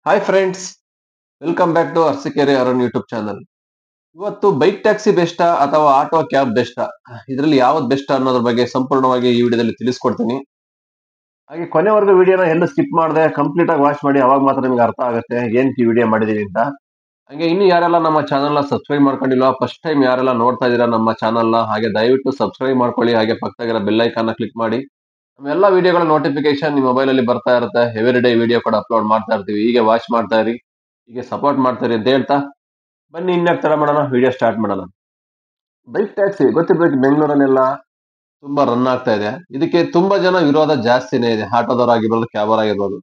Hi friends, welcome back to Arsikere Arun YouTube channel. ಇವತ್ತು bike taxi ಬೆಸ್ಟಾ ಅಥವಾ ಆಟೋ ಕ್ಯಾಬ್ ಬೆಸ್ಟಾ, ಇದರಲ್ಲಿ ಯಾವ್ದು ಬೆಸ್ಟ್ ಅನ್ನೋದ್ರ ಬಗ್ಗೆ ಸಂಪೂರ್ಣವಾಗಿ ಈ ವಿಡಿಯೋದಲ್ಲಿ ತಿಳಿಸ್ಕೊಡ್ತೀನಿ. ಹಾಗೆ ಕೊನೆವರೆಗೂ ವಿಡಿಯೋನ ಎಲ್ಲೂ ಸ್ಕಿಪ್ ಮಾಡದೆ ಕಂಪ್ಲೀಟ್ ಆಗಿ ವಾಚ್ ಮಾಡಿ, ಅವಾಗ ಮಾತ್ರ ನಿಮ್ಗೆ ಅರ್ಥ ಆಗುತ್ತೆ ಏನ್ ಈ ವಿಡಿಯೋ ಮಾಡಿದೀವಿ ಅಂತ. ಹಾಗೆ ಇನ್ನು ಯಾರೆಲ್ಲ ನಮ್ಮ ಚಾನಲ್ ನ ಸಬ್ಸ್ಕ್ರೈಬ್ ಮಾಡ್ಕೊಂಡಿಲ್ಲ, ಫಸ್ಟ್ ಟೈಮ್ ಯಾರೆಲ್ಲ ನೋಡ್ತಾ ಇದೀರಾ ನಮ್ಮ ಚಾನಲ್ ನ, ಹಾಗೆ ದಯವಿಟ್ಟು ಸಬ್ಸ್ಕ್ರೈಬ್ ಮಾಡ್ಕೊಳ್ಳಿ. ಹಾಗೆ ಪಕ್ಕದಾಗಿರೋ ಬೆಲ್ ಐಕಾನ್ ನ ಕ್ಲಿಕ್ ಮಾಡಿ. ನಮ್ಮ ಎಲ್ಲ ವಿಡಿಯೋಗಳ ನೋಟಿಫಿಕೇಶನ್ ನಿಮ್ಮ ಮೊಬೈಲ್ ಅಲ್ಲಿ ಬರ್ತಾ ಇರುತ್ತೆ. ಎವ್ರಿ ಡೇ ವಿಡಿಯೋ ಕೂಡ ಅಪ್ಲೋಡ್ ಮಾಡ್ತಾ ಇರ್ತೀವಿ. ಹೀಗೆ ವಾಚ್ ಮಾಡ್ತಾ ಇರಿ, ಹೀಗೆ ಸಪೋರ್ಟ್ ಮಾಡ್ತಾ ಇರಿ ಅಂತ ಹೇಳ್ತಾ, ಬನ್ನಿ ಇನ್ಯಾಕ್ ತರ ಮಾಡೋಣ, ವಿಡಿಯೋ ಸ್ಟಾರ್ಟ್ ಮಾಡೋಣ. ಬೈಕ್ ಟ್ಯಾಕ್ಸಿ ಗೊತ್ತಿರ್ಬೇಕು, ಬೆಂಗಳೂರಲ್ಲೆಲ್ಲ ತುಂಬಾ ರನ್ ಆಗ್ತಾ ಇದೆ. ಇದಕ್ಕೆ ತುಂಬಾ ಜನ ವಿರೋಧ ಜಾಸ್ತಿನೇ ಇದೆ, ಆಟೋದವರಾಗಿರ್ಬೋದು, ಕ್ಯಾಬರ್ ಆಗಿರ್ಬೋದು.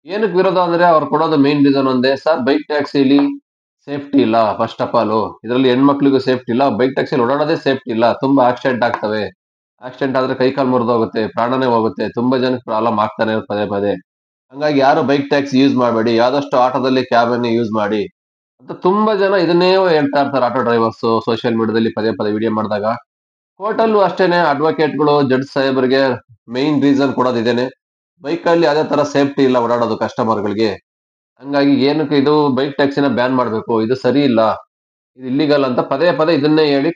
ಏನಕ್ಕೆ ವಿರೋಧ ಅಂದ್ರೆ ಅವ್ರು ಕೊಡೋದು ಮೇನ್ ರೀಸನ್ ಒಂದೇ, ಸರ್ ಬೈಕ್ ಟ್ಯಾಕ್ಸಿಲಿ ಸೇಫ್ಟಿ ಇಲ್ಲ. ಫಸ್ಟ್ ಆಫ್ ಆಲ್ ಇದರಲ್ಲಿ ಹೆಣ್ಮಕ್ಳಿಗೂ ಸೇಫ್ಟಿ ಇಲ್ಲ, ಬೈಕ್ ಟ್ಯಾಕ್ಸಿಲಿ ಓಡಾಡೋದೇ ಸೇಫ್ಟಿ ಇಲ್ಲ, ತುಂಬಾ ಆಕ್ಸಿಡೆಂಟ್ ಆಗ್ತವೆ. ಆಕ್ಸಿಡೆಂಟ್ ಆದ್ರೆ ಕೈ ಕಾಲು ಮುರಿದೋಗುತ್ತೆ, ಪ್ರಾಣನೇ ಹೋಗುತ್ತೆ, ತುಂಬಾ ಜನಕ್ಕೆ ಪ್ರಾಬ್ಲಮ್ ಆಗ್ತಾನೆ ಇರುತ್ತೆ ಪದೇ ಪದೇ. ಹಂಗಾಗಿ ಯಾರು ಬೈಕ್ ಟ್ಯಾಕ್ಸಿ ಯೂಸ್ ಮಾಡಬೇಡಿ, ಆದಷ್ಟು ಆಟೋದಲ್ಲಿ ಕ್ಯಾಬ್ ಅನ್ನೇ ಯೂಸ್ ಮಾಡಿ ಅಂತ ತುಂಬಾ ಜನ ಇದನ್ನೇ ಹೇಳ್ತಾ ಇರ್ತಾರೆ. ಆಟೋ ಡ್ರೈವರ್ಸ್ ಸೋಷಿಯಲ್ ಮೀಡಿಯಾದಲ್ಲಿ ಪದೇ ಪದೇ ವಿಡಿಯೋ ಮಾಡಿದಾಗ, ಕೋರ್ಟಲ್ಲೂ ಅಷ್ಟೇನೆ ಅಡ್ವೊಕೇಟ್ಗಳು, ಜಡ್ಜ್ ಸಾಹೇಬರಿಗೆ ಮೈನ್ ರೀಸನ್ ಕೊಡೋದು ಇದೇನೆ, ಬೈಕ್ ಅಲ್ಲಿ ಅದೇ ತರ ಸೇಫ್ಟಿ ಇಲ್ಲ ಓಡಾಡೋದು ಕಸ್ಟಮರ್ಗಳಿಗೆ. ಹಂಗಾಗಿ ಏನಕ್ಕೆ ಇದು ಬೈಕ್ ಟ್ಯಾಕ್ಸಿನ ಬ್ಯಾನ್ ಮಾಡಬೇಕು, ಇದು ಸರಿ ಇಲ್ಲ, ಇದು ಇಲ್ಲಿಗಲ್ ಅಂತ ಪದೇ ಪದೇ ಇದನ್ನೇ ಹೇಳಿ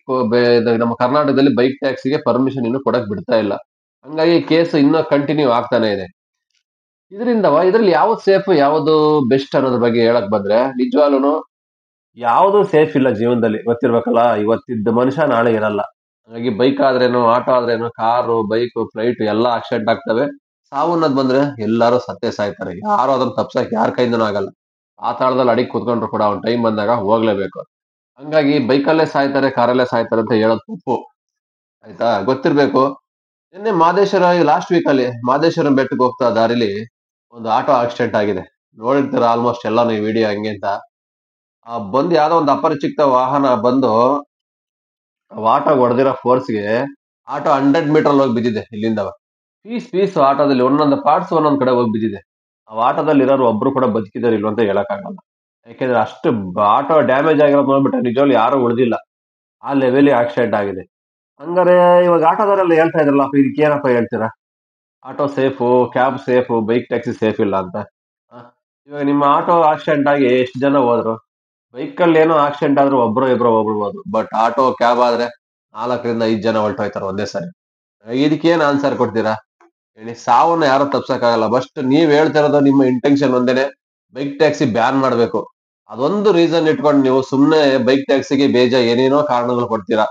ಇದು ನಮ್ಮ ಕರ್ನಾಟಕದಲ್ಲಿ ಬೈಕ್ ಟ್ಯಾಕ್ಸಿಗೆ ಪರ್ಮಿಷನ್ ಇನ್ನು ಕೊಡಕ್ ಬಿಡ್ತಾ ಇಲ್ಲ. ಹಂಗಾಗಿ ಕೇಸ್ ಇನ್ನೂ ಕಂಟಿನ್ಯೂ ಆಗ್ತಾನೆ ಇದೆ. ಇದ್ರಲ್ಲಿ ಯಾವ್ದು ಸೇಫ್ ಯಾವ್ದು ಬೆಸ್ಟ್ ಅನ್ನೋದ್ರ ಬಗ್ಗೆ ಹೇಳಕ್ ಬಂದ್ರೆ, ನಿಜವಾಗ್ಲೂ ಯಾವ್ದು ಸೇಫ್ ಇಲ್ಲ ಜೀವನದಲ್ಲಿ, ಗೊತ್ತಿರ್ಬೇಕಲ್ಲ. ಇವತ್ತಿದ್ದ ಮನುಷ್ಯ ನಾಳೆ ಇರಲ್ಲ. ಹಾಗಾಗಿ ಬೈಕ್ ಆದ್ರೇನು, ಆಟೋ ಆದ್ರೇನು, ಕಾರು, ಬೈಕ್, ಫ್ಲೈಟ್ ಎಲ್ಲ ಆಕ್ಸಿಡೆಂಟ್ ಆಗ್ತವೆ. ಸಾವು ಅನ್ನೋದ್ ಬಂದ್ರೆ ಎಲ್ಲಾರು ಸತ್ತೇ ಸಾಯ್ತಾರೆ, ಯಾರು ಅದನ್ನ ತಪ್ಸಕ್ ಯಾರ ಕೈಯಿಂದನೂ ಆಗಲ್ಲ. ಆ ತಾಳದಲ್ಲಿ ಅಡಿಗೆ ಕೂತ್ಕೊಂಡ್ರು ಕೂಡ ಅವ್ನ ಟೈಮ್ ಬಂದಾಗ ಹೋಗ್ಲೇಬೇಕು. ಹಂಗಾಗಿ ಬೈಕಲ್ಲೇ ಸಾಯ್ತಾರೆ, ಕಾರಲ್ಲೇ ಸಾಯ್ತಾರೆ ಅಂತ ಹೇಳೋದು ತಪ್ಪು. ಆಯ್ತಾ, ಗೊತ್ತಿರ್ಬೇಕು. ನಿನ್ನೆ ಮಾದೇಶ್ವರ, ಲಾಸ್ಟ್ ವೀಕ್ ಅಲ್ಲಿ ಮಾದೇಶ್ವರಂ ಬೆಟ್ಟಕ್ಕೆ ಹೋಗ್ತಾ ದಾರಿಲಿ ಒಂದು ಆಟೋ ಆಕ್ಸಿಡೆಂಟ್ ಆಗಿದೆ. ನೋಡಿರ್ತೀರ ಆಲ್ಮೋಸ್ಟ್ ಎಲ್ಲ ನೀವು ವಿಡಿಯೋ ಹಂಗೆ ಅಂತ. ಬಂದು ಯಾವ್ದೋ ಒಂದು ಅಪರಿಚಿತ ವಾಹನ ಬಂದು ಆಟೋ ಹೊಡೆದಿರೋ ಫೋರ್ಸ್ಗೆ ಆಟೋ 100 ಮೀಟರ್ ಹೋಗಿ ಬಿದ್ದಿದೆ ಇಲ್ಲಿಂದ. ಪೀಸ್ ಪೀಸ್ ಆಟೋದಲ್ಲಿ ಒಂದೊಂದು ಪಾರ್ಟ್ಸ್ ಒಂದೊಂದ್ ಕಡೆ ಹೋಗಿ ಬಿದ್ದಿದೆ. ಆ ಆಟೋದಲ್ಲಿ ಇರೋರು ಒಬ್ರು ಕೂಡ ಬದುಕಿದಾರೆ ಇಲ್ವ ಅಂತ ಹೇಳಕ್ಕಾಗಲ್ಲ. ಯಾಕೆಂದ್ರೆ ಅಷ್ಟು ಆಟೋ ಡ್ಯಾಮೇಜ್ ಆಗಿರೋದು ನೋಡ್ಬಿಟ್ರೆ ನಿಜವಾಗ್ಲೂ ಯಾರು ಉಳಿದಿಲ್ಲ, ಆ ಲೆವೆಲ್ ಆಕ್ಸಿಡೆಂಟ್ ಆಗಿದೆ. ಹಂಗಾರೆ ಇವಾಗ ಆಟೋದವರೆಲ್ಲ ಹೇಳ್ತಾ ಇದ್ರಲ್ಲ, ಇದಕ್ಕೆ ಏನಪ್ಪ ಹೇಳ್ತೀರಾ? Auto safe, cab safe, bike taxi safe ಇಲ್ಲ ಅಂತ. ಆ, ಇವಾಗ ನಿಮ್ಮ ಆಟೋ ಆಕ್ಸಿಡೆಂಟ್ ಆಗಿ ಎಷ್ಟು ಜನ ಹೋದ್ರು? ಬೈಕ್ ಅಲ್ಲಿ ಏನೋ ಆಕ್ಸಿಡೆಂಟ್ ಆದ್ರೂ ಒಬ್ರು ಇಬ್ರು ಹೋಗ್ಬಿಡ್ಬೋದು, ಬಟ್ ಆಟೋ ಕ್ಯಾಬ್ ಆದ್ರೆ 4 ರಿಂದ 5 ಜನ ಹೊರಟೋಯ್ತಾರೆ ಒಂದೇ ಸಾರಿ. ಇದಕ್ಕೆ ಏನ್ ಆನ್ಸರ್ ಕೊಡ್ತೀರಾ ಹೇಳಿ? ಸಾವನ್ನ ಯಾರು ತಪ್ಸಕ್ಕಾಗಲ್ಲ. ಬಸ್ಟ್ ನೀವ್ ಹೇಳ್ತಿರೋದು, ನಿಮ್ಮ ಇಂಟೆನ್ಷನ್ ಒಂದೇನೆ, ಬೈಕ್ ಟ್ಯಾಕ್ಸಿ ಬ್ಯಾನ್ ಮಾಡ್ಬೇಕು. ಅದೊಂದು ರೀಸನ್ ಇಟ್ಕೊಂಡು ನೀವು ಸುಮ್ನೆ ಬೈಕ್ ಟ್ಯಾಕ್ಸಿಗೆ ಏನೇನೋ ಕಾರಣಗಳು ಕೊಡ್ತೀರಾ.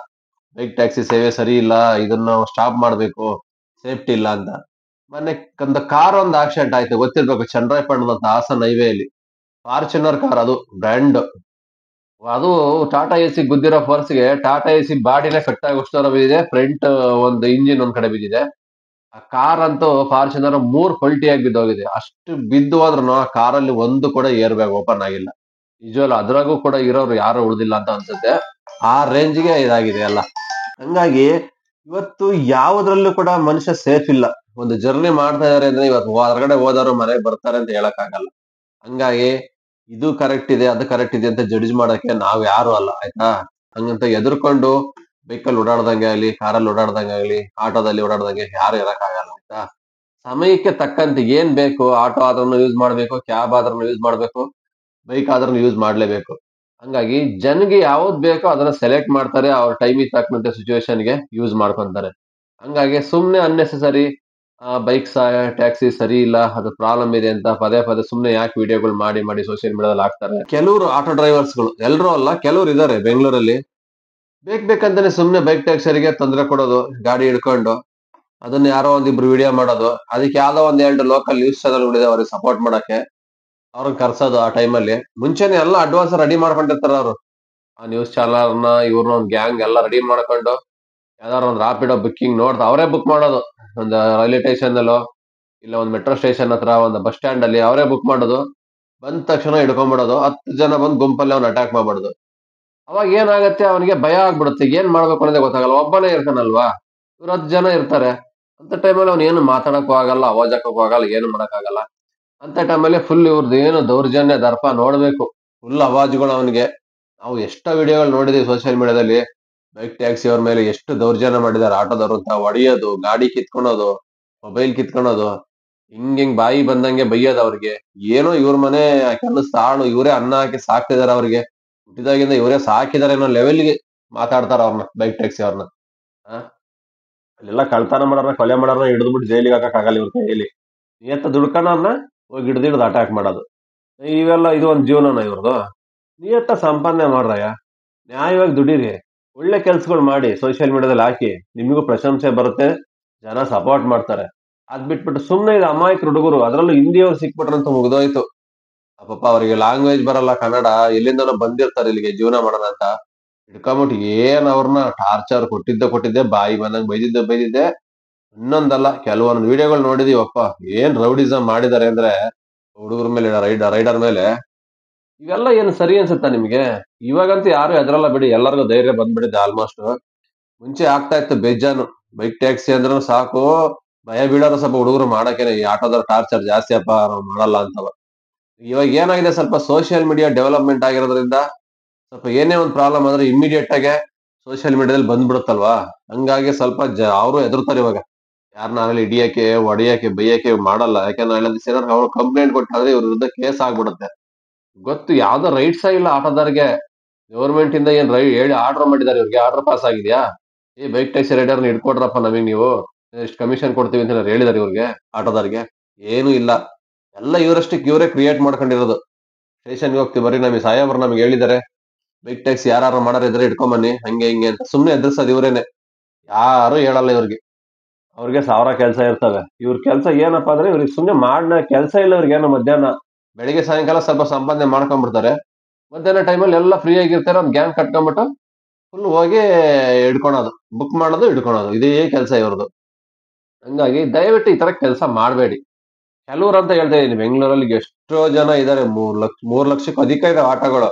ಬೈಕ್ ಟ್ಯಾಕ್ಸಿ ಸೇವೆ ಸರಿ ಇಲ್ಲ, ಇದನ್ನ ಸ್ಟಾಪ್ ಮಾಡ್ಬೇಕು, ಸೇಫ್ಟಿ ಇಲ್ಲ ಅಂತ. ಮೊನ್ನೆ ಒಂದು ಕಾರ್ ಒಂದು ಆಕ್ಸಿಡೆಂಟ್ ಆಯ್ತು, ಗೊತ್ತಿರ್ಬೇಕು, ಚನ್ನರಾಯಪಟ್ಟಣದ ಹಾಸನ್ ಹೈವೇಲಿ. ಫಾರ್ಚುನರ್ ಕಾರ್, ಅದು ಬ್ರ್ಯಾಂಡ್. ಅದು ಟಾಟಾ ಎಸಿ ಗುದ್ದಿರೋ ಫೋರ್ಸ್ಗೆ ಟಾಟಾ ಎಸಿ ಬಾಡಿನೇ ಕಟ್ ಆಗಿ ಉಷ್ಣರ ಬಿದ್ದಿದೆ, ಫ್ರಂಟ್ ಒಂದು ಇಂಜಿನ್ ಒಂದ್ ಕಡೆ ಬಿದ್ದಿದೆ. ಆ ಕಾರ್ ಅಂತೂ ಫಾರ್ಚುನರ್ 3 ಪಲ್ಟಿಯಾಗಿ ಬಿದ್ದೋಗಿದೆ. ಅಷ್ಟು ಬಿದ್ದು ಹೋದ್ರು ಆ ಕಾರಲ್ಲಿ ಒಂದು ಕೂಡ ಏರ್ ಬ್ಯಾಗ್ ಓಪನ್ ಆಗಿಲ್ಲ. ನಿಜವಲ್ಲ, ಅದ್ರಾಗೂ ಕೂಡ ಇರೋರು ಯಾರು ಉಳಿದಿಲ್ಲ ಅಂತ ಅನ್ಸುತ್ತೆ. ಆ ರೇಂಜ್ಗೆ ಇದಾಗಿದೆ ಎಲ್ಲ. ಹಂಗಾಗಿ ಇವತ್ತು ಯಾವುದ್ರಲ್ಲೂ ಕೂಡ ಮನುಷ್ಯ ಸೇಫ್ ಇಲ್ಲ. ಒಂದು ಜರ್ನಿ ಮಾಡ್ತಾ ಇದಾರೆ ಅಂದ್ರೆ ಇವತ್ತು ಹೊರಗಡೆ ಹೋದವರು ಮನೆಗೆ ಬರ್ತಾರೆ ಅಂತ ಹೇಳಕ್ ಆಗಲ್ಲ. ಹಂಗಾಗಿ ಇದು ಕರೆಕ್ಟ್ ಇದೆ, ಅದು ಕರೆಕ್ಟ್ ಇದೆ ಅಂತ ಜಡ್ಜ್ ಮಾಡಕ್ಕೆ ನಾವ್ ಯಾರು ಅಲ್ಲ, ಆಯ್ತಾ. ಹಂಗಂತ ಎದುರ್ಕೊಂಡು ಬೈಕಲ್ಲಿ ಓಡಾಡ್ದಂಗೆ ಆಗ್ಲಿ, ಕಾರಲ್ಲಿ ಓಡಾಡ್ದಂಗೆ ಆಗ್ಲಿ, ಆಟೋದಲ್ಲಿ ಓಡಾಡ್ದಂಗೆ ಯಾರು ಇರಕ್ ಆಗಲ್ಲ, ಆಯ್ತಾ. ಸಮಯಕ್ಕೆ ತಕ್ಕಂತೆ ಏನ್ ಬೇಕು, ಆಟೋ ಆದ್ರೂ ಯೂಸ್ ಮಾಡ್ಬೇಕು, ಕ್ಯಾಬ್ ಆದ್ರೂ ಯೂಸ್ ಮಾಡ್ಬೇಕು, ಬೈಕ್ ಆದ್ರೂ ಯೂಸ್ ಮಾಡ್ಲೇಬೇಕು. ಹಂಗಾಗಿ ಜನಗೆ ಯಾವ್ದು ಬೇಕೋ ಅದನ್ನ ಸೆಲೆಕ್ಟ್ ಮಾಡ್ತಾರೆ, ಅವ್ರ ಟೈಮಿಗೆ ತಕ್ಕಂತೆ ಸಿಚುವೇಶನ್ಗೆ ಯೂಸ್ ಮಾಡ್ಕೊಂತಾರೆ. ಹಂಗಾಗಿ ಸುಮ್ನೆ ಅನ್ನೆಸೆಸರಿ ಬೈಕ್ ಟ್ಯಾಕ್ಸಿ ಸರಿ ಇಲ್ಲ, ಅದು ಪ್ರಾಬ್ಲಮ್ ಇದೆ ಅಂತ ಪದೇ ಪದೇ ಸುಮ್ನೆ ಯಾಕೆ ವಿಡಿಯೋಗಳು ಮಾಡಿ ಮಾಡಿ ಸೋಷಿಯಲ್ ಮೀಡಿಯಾದಲ್ಲಿ ಹಾಕ್ತಾರೆ. ಕೆಲವರು ಆಟೋ ಡ್ರೈವರ್ಸ್ ಗಳು, ಎಲ್ಲರೂ ಅಲ್ಲ, ಕೆಲವರು ಇದಾರೆ ಬೆಂಗಳೂರಲ್ಲಿ, ಬೇಕಂತಾನೆ ಸುಮ್ನೆ ಬೈಕ್ ಟ್ಯಾಕ್ಸರಿಗೆ ತೊಂದರೆ ಕೊಡೋದು, ಗಾಡಿ ಹಿಡ್ಕೊಂಡು ಅದನ್ನ ಯಾರೋ ಒಂದಿಬ್ರು ವಿಡಿಯೋ ಮಾಡೋದು, ಅದಕ್ಕೆ ಯಾವ್ದೋ ಒಂದ್ 2 ಲೋಕಲ್ ನ್ಯೂಸ್ ಚಾನಲ್ ಗಳಿದೆ ಅವ್ರಿಗೆ ಸಪೋರ್ಟ್ ಮಾಡಕ್ಕೆ, ಅವ್ರನ್ನ ಕರ್ಸೋದು. ಆ ಟೈಮಲ್ಲಿ ಮುಂಚೆನೆ ಎಲ್ಲ ಅಡ್ವಾನ್ಸ್ ರೆಡಿ ಮಾಡ್ಕೊಂಡಿರ್ತಾರ ಅವರು. ಆ ನ್ಯೂಸ್ ಚಾನಲ್ ನ ಇವ್ರನ್ನ ಒಂದ್ ಗ್ಯಾಂಗ್ ಎಲ್ಲ ರೆಡಿ ಮಾಡ್ಕೊಂಡು ಯಾವ್ದಾರ ಒಂದ್ ರಾಪಿಡೋ ಬುಕ್ಕಿಂಗ್ ನೋಡ್ತಾ ಅವರೇ ಬುಕ್ ಮಾಡೋದು. ಒಂದು ರೈಲ್ವೆ ಸ್ಟೇಷನ್ ಅಲ್ಲೋ, ಇಲ್ಲ ಒಂದ್ ಮೆಟ್ರೋ ಸ್ಟೇಷನ್ ಹತ್ರ, ಒಂದು ಬಸ್ ಸ್ಟ್ಯಾಂಡ್ ಅಲ್ಲಿ ಅವರೇ ಬುಕ್ ಮಾಡೋದು. ಬಂದ ತಕ್ಷಣ ಹಿಡ್ಕೊಂಡ್ಬಿಡೋದು, 10 ಜನ ಬಂದು ಗುಂಪಲ್ಲಿ ಅವ್ನ ಅಟ್ಯಾಕ್ ಮಾಡ್ಬಿಡೋದು. ಅವಾಗ ಏನಾಗತ್ತೆ, ಅವನಿಗೆ ಭಯ ಆಗ್ಬಿಡುತ್ತೆ, ಏನ್ ಮಾಡ್ಬೇಕು ಅನ್ನೋದೇ ಗೊತ್ತಾಗಲ್ಲ. ಒಬ್ಬನೇ ಇರ್ತಾನಲ್ವಾ, ಇವ್ರು 10 ಜನ ಇರ್ತಾರೆ. ಅಂತ ಟೈಮಲ್ಲಿ ಅವ್ನು ಏನು ಮಾತಾಡಕ್ಕೂ ಆಗಲ್ಲ, ಅವಾಜ್ ಹಾಕಕ್ಕೂ ಆಗಲ್ಲ, ಏನು ಮಾಡಕ್ಕಾಗಲ್ಲ. ಅಂತ ಟೈಮಲ್ಲಿ ಫುಲ್ ಇವ್ರದ್ದು ಏನು ದೌರ್ಜನ್ಯ ದರ್ಪ ನೋಡ್ಬೇಕು, ಫುಲ್ ಅವಾಜ್ಗಳು ಅವನಿಗೆ. ನಾವು ಎಷ್ಟೋ ವಿಡಿಯೋಗಳು ನೋಡಿದೀವಿ ಸೋಷಿಯಲ್ ಮೀಡಿಯಾದಲ್ಲಿ. ಬೈಕ್ ಟ್ಯಾಕ್ಸಿ ಅವ್ರ ಮೇಲೆ ಎಷ್ಟು ದೌರ್ಜನ್ಯ ಮಾಡಿದ್ದಾರೆ, ಆಟೋದವ್ರು ಅಂತ ಹೊಡೆಯೋದು, ಗಾಡಿ ಕಿತ್ಕೊಳೋದು, ಮೊಬೈಲ್ ಕಿತ್ಕೊಳೋದು. ಹಿಂಗ್ ಬಾಯಿ ಬಂದಂಗೆ ಬೈಯೋದು ಅವ್ರಿಗೆ. ಏನೋ ಇವ್ರ ಮನೆ ಕೆಲಸ ಆಳು, ಇವರೇ ಅನ್ನ ಹಾಕಿ ಸಾಕ್ತಿದಾರೆ ಅವ್ರಿಗೆ. ಹುಟ್ಟಿದಾಗಿಂದ ಇವರೇ ಸಾಕಿದಾರೆ ಅನ್ನೋ ಲೆವೆಲ್ಗೆ ಮಾತಾಡ್ತಾರ ಅವ್ರನ್ನ, ಬೈಕ್ ಟ್ಯಾಕ್ಸಿ ಅವ್ರನ್ನ. ಅಲ್ಲೆಲ್ಲ ಕಳ್ತನ ಮಾಡೋರ್ನ, ಕೊಲೆ ಮಾಡೋರ್ನ ಹಿಡಿದ್ಬಿಟ್ಟು ಜೈಲಿಗೆ ಹಾಕಕ್ ಆಗಲ್ಲ ಇವ್ರ ಕೈಯಲ್ಲಿ. ನಿಯತ್ತ ದುಡ್ಕಣವ್ರನ್ನ ಹೋಗಿ ಹಿಡ್ದು ಅಟ್ಯಾಕ್ ಮಾಡೋದು. ಇವೆಲ್ಲ ಇದು ಒಂದ್ ಜೀವನನ ಇವ್ರದು? ನಿಯತ್ತ ಸಂಪಾದನೆ ಮಾಡ್ರಯ್ಯ, ನ್ಯಾಯವಾಗಿ ದುಡೀರಿ, ಒಳ್ಳೆ ಕೆಲ್ಸಗಳು ಮಾಡಿ, ಸೋಷಿಯಲ್ ಮೀಡಿಯಾದಲ್ಲಿ ಹಾಕಿ, ನಿಮಗೂ ಪ್ರಶಂಸೆ ಬರುತ್ತೆ, ಜನ ಸಪೋರ್ಟ್ ಮಾಡ್ತಾರೆ. ಅದ್ ಬಿಟ್ಬಿಟ್ಟು ಸುಮ್ನೆ ಇದು ಅಮಾಯಕ ಹುಡುಗರು, ಅದ್ರಲ್ಲೂ ಹಿಂದಿಯವ್ರು ಸಿಕ್ಬಿಟ್ರಂತ ಮುಗ್ದೋಯ್ತು. ಪಾಪ ಅವರಿಗೆ ಲ್ಯಾಂಗ್ವೇಜ್ ಬರಲ್ಲ ಕನ್ನಡ, ಎಲ್ಲಿಂದನೋ ಬಂದಿರ್ತಾರೆ ಇಲ್ಲಿಗೆ ಜೀವನ ಮಾಡೋಣ ಅಂತ. ಹಿಡ್ಕೊಂಬಿಟ್ಟು ಏನ್ ಅವ್ರನ್ನ ಟಾರ್ಚರ್ ಕೊಟ್ಟಿದ್ದೆ, ಬಾಯಿ ಬಂದಂಗ್ ಬೈದಿದ್ದೆ. ಇನ್ನೊಂದಲ್ಲ, ಕೆಲವೊಂದು ವಿಡಿಯೋಗಳು ನೋಡಿದೀವಪ್ಪ, ಏನ್ ರೌಡಿಸಮ್ ಮಾಡಿದ್ದಾರೆ ಅಂದ್ರೆ ಹುಡುಗರ ಮೇಲೆ, ರೈಡರ್ ಮೇಲೆ. ಇವೆಲ್ಲ ಏನು ಸರಿ ಅನ್ಸುತ್ತಾ ನಿಮ್ಗೆ? ಇವಾಗಂತೂ ಯಾರು ಎದ್ರಲ್ಲ ಬಿಡಿ, ಎಲ್ಲರಿಗೂ ಧೈರ್ಯ ಬಂದ್ಬಿಡಿದೆ ಆಲ್ಮೋಸ್ಟ್. ಮುಂಚೆ ಆಗ್ತಾ ಇತ್ತು ಬೇಜಾನು, ಬೈಕ್ ಟ್ಯಾಕ್ಸಿ ಅಂದ್ರೂ ಸಾಕು ಭಯ ಬೀಳೋರು ಸ್ವಲ್ಪ ಹುಡುಗರು ಮಾಡಕ್ಕೇನೆ, ಈ ಆಟೋದವ್ರ ಟಾರ್ಚರ್ ಜಾಸ್ತಿ ಅಪ್ಪ, ನಾವು ಮಾಡಲ್ಲ ಅಂತವ. ಇವಾಗ ಏನಾಗಿದೆ, ಸ್ವಲ್ಪ ಸೋಷಿಯಲ್ ಮೀಡಿಯಾ ಡೆವಲಪ್ಮೆಂಟ್ ಆಗಿರೋದ್ರಿಂದ ಸ್ವಲ್ಪ ಏನೇ ಒಂದು ಪ್ರಾಬ್ಲಮ್ ಆದ್ರೆ ಇಮಿಡಿಯೇಟ್ ಆಗಿ ಸೋಷಿಯಲ್ ಮೀಡಿಯಾದಲ್ಲಿ ಬಂದ್ಬಿಡುತ್ತಲ್ವಾ. ಹಂಗಾಗಿ ಸ್ವಲ್ಪ ಅವರು ಹೆದರ್ತಾರೆ ಇವಾಗ, ಯಾರನ್ನಾಗಲಿ ಹಿಡಿಯಕ್ಕೆ, ಹೊಡಿಯಕ್ಕೆ, ಬೈಯಕ್ಕೆ ಮಾಡಲ್ಲ. ಯಾಕಂದ್ರೆ ಅವ್ರು ಕಂಪ್ಲೇಂಟ್ ಕೊಟ್ಟಾದ್ರೆ ಇವ್ರ ವಿರುದ್ಧ ಕೇಸ್ ಆಗ್ಬಿಡುತ್ತೆ. ಗೊತ್ತು, ಯಾವ್ದೋ ರೈಟ್ಸ್ ಇಲ್ಲ ಆಟೋದವ್ರಿಗೆ. ಗವರ್ಮೆಂಟ್ ಇಂದ ಏನ್ ಹೇಳಿ ಆರ್ಡರ್ ಮಾಡಿದ್ದಾರೆ, ಇವ್ರಿಗೆ ಆರ್ಡರ್ ಪಾಸ್ ಆಗಿದ್ಯಾ? ಈ ಬೈಕ್ ಟ್ಯಾಕ್ಸಿ ರೈಡರ್ನ ಹಿಡ್ಕೊಡ್ರಪ್ಪ, ನಮಗ್ ನೀವು ಎಷ್ಟು ಕಮಿಷನ್ ಕೊಡ್ತೀವಿ ಅಂತ ಹೇಳಿದಾರೆ ಇವ್ರಿಗೆ, ಆಟೋದವ್ರಿಗೆ? ಏನು ಇಲ್ಲ, ಎಲ್ಲ ಇವರಷ್ಟಕ್ಕೆ ಇವರೇ ಕ್ರಿಯೇಟ್ ಮಾಡ್ಕೊಂಡಿರೋದು. ಸ್ಟೇಷನ್ಗೆ ಹೋಗ್ತೀವಿ ಬರ್ರಿ, ನಮಗೆ ಸಾಹೇಬ್ರು ನಮ್ಗೆ ಹೇಳಿದ್ದಾರೆ, ಬೈಕ್ ಟ್ಯಾಕ್ಸಿ ಯಾರು ಮಾಡಾರ ಇದ್ರೆ ಇಟ್ಕೊಂಬನ್ನಿ, ಹಂಗೆ ಹಿಂಗೆ ಅಂತ ಸುಮ್ನೆ ಎದುರಿಸೋದು ಇವರೇನೆ. ಯಾರು ಹೇಳಲ್ಲ ಇವ್ರಿಗೆ. ಅವ್ರಿಗೆ ಸಾವಿರ ಕೆಲಸ ಇರ್ತವೆ. ಇವ್ರ ಕೆಲಸ ಏನಪ್ಪಾ ಅಂದ್ರೆ, ಇವ್ರಿಗೆ ಸುಮ್ನೆ ಮಾಡ್ನ ಕೆಲಸ ಇಲ್ಲ ಇವ್ರಿಗೆ. ಏನೋ ಮಧ್ಯಾಹ್ನ ಬೆಳಿಗ್ಗೆ ಸಾಯಂಕಾಲ ಸ್ವಲ್ಪ ಸಂಪಾದನೆ ಮಾಡ್ಕೊಂಡ್ಬಿಡ್ತಾರೆ, ಮಧ್ಯಾಹ್ನ ಟೈಮಲ್ಲಿ ಎಲ್ಲ ಫ್ರೀ ಆಗಿರ್ತಾರೆ, ಒಂದ್ ಗ್ಯಾಂಗ್ ಕಟ್ಕೊಂಡ್ಬಿಟ್ಟು ಫುಲ್ ಹೋಗಿ ಹಿಡ್ಕೊಳೋದು, ಬುಕ್ ಮಾಡೋದು, ಹಿಡ್ಕೊಳೋದು, ಇದೇ ಕೆಲಸ ಇವ್ರದ್ದು. ಹಂಗಾಗಿ ದಯವಿಟ್ಟು ಈ ತರ ಕೆಲಸ ಮಾಡಬೇಡಿ. ಕೆಲವ್ರು ಅಂತ ಹೇಳ್ತಾ ಇದೀನಿ, ಬೆಂಗಳೂರಲ್ಲಿ ಎಷ್ಟೋ ಜನ ಇದಾರೆ, 3 ಲಕ್ಷಕ್ಕೂ ಅಧಿಕ ಇದೆ ಆಟೋಗಳು.